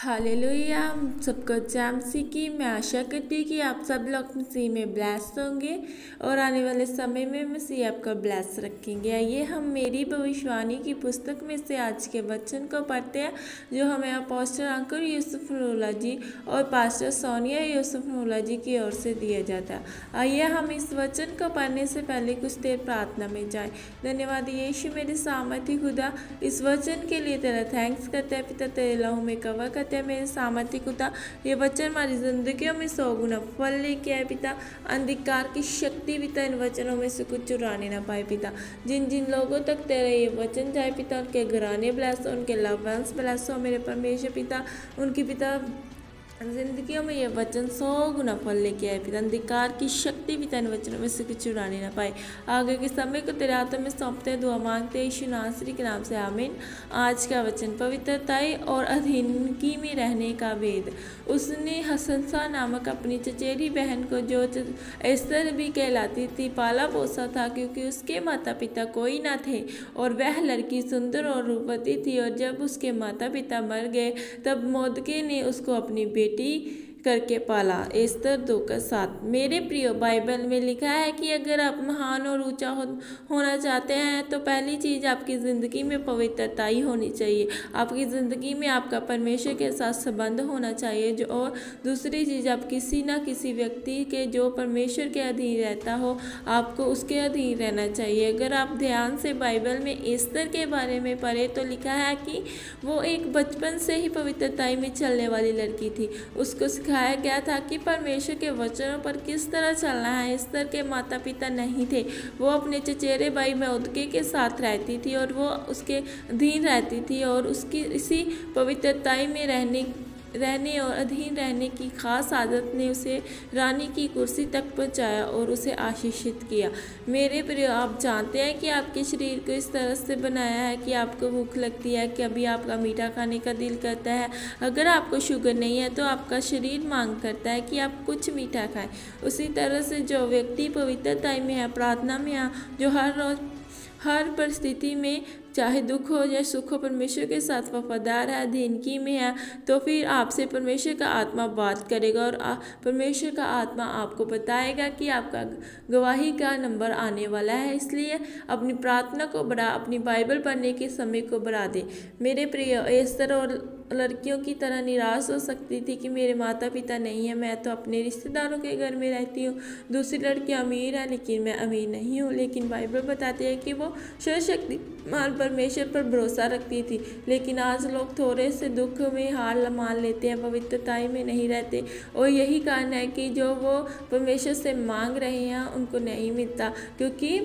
Hallelujah. सबको जैमसी की मैं आशा करती हूँ कि आप सब लोग मसीह में ब्लेस्ड होंगे और आने वाले समय में मसीह आपको ब्लेस रखेंगे। आइए हम मेरी भविष्यवाणी की पुस्तक में से आज के वचन को पढ़ते हैं जो हमें अपोस्टल अंकल यूसुफ नूरुल्लाह जी और पास्टर सोनिया यूसुफ नूरुल्लाह जी की ओर से दिया जाता है। आइए हम इस वचन को पढ़ने से पहले कुछ देर प्रार्थना में जाएं। धन्यवाद यीशु मेरे सामर्थी खुदा, इस वचन के लिए तेरा थैंक्स करते हैं पिता, तेरे लहू में कवर करते हैं मेरे सामर्थी खुदा। ये वचन हमारी जिंदगियों में 100 गुना फल लेके आए पिता। अंधकार की शक्ति पिता इन वचनों में से कुछ चुराने ना पाए पिता। जिन जिन लोगों तक तेरा ये वचन जाए पिता, उनके घराने ब्लेस हो, उनके लव वंस ब्लेस हो मेरे परमेश्वर पिता। उनकी पिता जिंदगियों में ये वचन 100 गुना फल लेके आए पिता। अंधकार की शक्ति पिता इन वचनों में से कुछ चुराने ना पाए। आगे के समय को तेरे हाथों में सौंपते हैं, दुआ मांगते हैं यीशु नासरी के नाम से आमीन। आज का वचन पवित्रताई और अधीनगी में रहने का वेद। उसने हसनसा नामक अपनी चचेरी बहन को, जो एस्तर भी कहलाती थी, पाला पोसा था, क्योंकि उसके माता पिता कोई ना थे और वह लड़की सुंदर और रूपवती थी। और जब उसके माता पिता मर गए तब मोर्दकै ने उसको अपनी बेटी करके पाला। एस्तर 2:7। मेरे प्रिय, बाइबल में लिखा है कि अगर आप महान और ऊंचा होना चाहते हैं तो पहली चीज़ आपकी ज़िंदगी में पवित्रता ही होनी चाहिए। आपकी ज़िंदगी में आपका परमेश्वर के साथ संबंध होना चाहिए। और दूसरी चीज़, आप किसी ना किसी व्यक्ति के जो परमेश्वर के अधीन रहता हो, आपको उसके अधीन रहना चाहिए। अगर आप ध्यान से बाइबल में एस्तर के बारे में पढ़े तो लिखा है कि वो एक बचपन से ही पवित्रताई में चलने वाली लड़की थी। उसको सिखाया गया था कि परमेश्वर के वचनों पर किस तरह चलना है। एस्तर के माता पिता नहीं थे, वो अपने चचेरे भाई मोर्दकै के साथ रहती थी और वो उसके अधीन रहती थी और उसकी इसी पवित्रताई में रहने और अधीन रहने की खास आदत ने उसे रानी की कुर्सी तक पहुंचाया और उसे आशीषित किया। मेरे प्रिय, आप जानते हैं कि आपके शरीर को इस तरह से बनाया है कि आपको भूख लगती है, कभी आपका मीठा खाने का दिल करता है। अगर आपको शुगर नहीं है तो आपका शरीर मांग करता है कि आप कुछ मीठा खाएं। उसी तरह से जो व्यक्ति पवित्रता में है, प्रार्थना में है, जो हर रोज हर परिस्थिति में, चाहे दुख हो या सुख हो, परमेश्वर के साथ वफादार है, अधीनगी में है, तो फिर आपसे परमेश्वर का आत्मा बात करेगा और परमेश्वर का आत्मा आपको बताएगा कि आपका गवाही का नंबर आने वाला है। इसलिए अपनी प्रार्थना को बढ़ा, अपनी बाइबल पढ़ने के समय को बढ़ा दे। मेरे प्रिय, एस्तर और लड़कियों की तरह निराश हो सकती थी कि मेरे माता पिता नहीं है, मैं तो अपने रिश्तेदारों के घर में रहती हूँ। दूसरी लड़कियाँ अमीर है लेकिन मैं अमीर नहीं हूँ। लेकिन बाइबल बताती है कि वो सर्वशक्तिमान परमेश्वर पर भरोसा रखती थी। लेकिन आज लोग थोड़े से दुख में हार मान लेते हैं, पवित्रताई में नहीं रहते, और यही कारण है कि जो वो परमेश्वर से मांग रहे हैं उनको नहीं मिलता, क्योंकि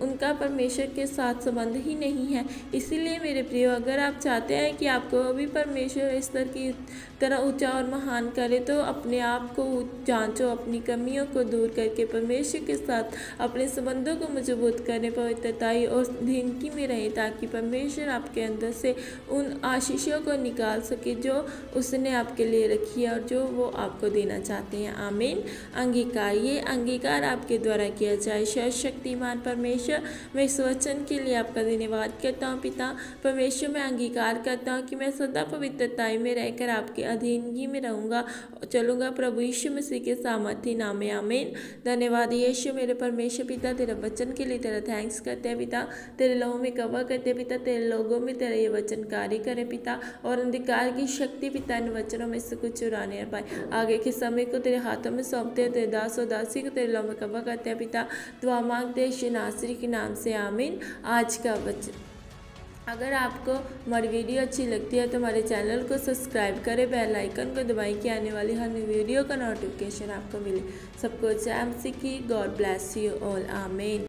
उनका परमेश्वर के साथ संबंध ही नहीं है। इसीलिए मेरे प्रियो, अगर आप चाहते हैं कि आपको भी परमेश्वर एस्तर की तरह ऊंचा और महान करे तो अपने आप को जांचो, अपनी कमियों को दूर करके परमेश्वर के साथ अपने संबंधों को मजबूत करें, पवित्रताई और अधीनगी में रहें, ताकि परमेश्वर आपके अंदर से उन आशीषों को निकाल सके जो उसने आपके लिए रखी है और जो वो आपको देना चाहते हैं। आमीन। अंगीकार, ये अंगीकार आपके द्वारा किया जाए। सर्वशक्तिमान परमेश्वर, मैं इस वचन के लिए आपका धन्यवाद करता हूँ पिता। परमेश्वर, मैं अंगीकार करता हूँ कि मैं सदा पवित्रताई में रहकर आपके अधीनगी में रहूँगा और चलूँगा, प्रभु यीशु मसीह के सामर्थी नाम में। आमीन। धन्यवाद यीशु मेरे परमेश्वर पिता, तेरे वचन के लिए तेरा थैंक्स करते हैं पिता। तेरे लोगों में कवर करते हैं पिता, तेरे लोगों में तेरा ये वचन कार्य करे पिता, और अंधकार की शक्ति पिता इन वचनों में से कुछ चुराने न पाए। आगे के समय को तेरे हाथों में सौंपते हैं, तेरे दास और दासी को तेरे लोगों में कवर करते हैं पिता। दुआ मांगते हैं यीशु नासरी के नाम से। आमीन। आज का वचन, अगर आपको हमारी वीडियो अच्छी लगती है तो हमारे चैनल को सब्सक्राइब करें, बेल आइकन को दबाएं कि आने वाली हर वीडियो का नोटिफिकेशन आपको मिले। सबको जय मसीह की। God bless you all. आमीन।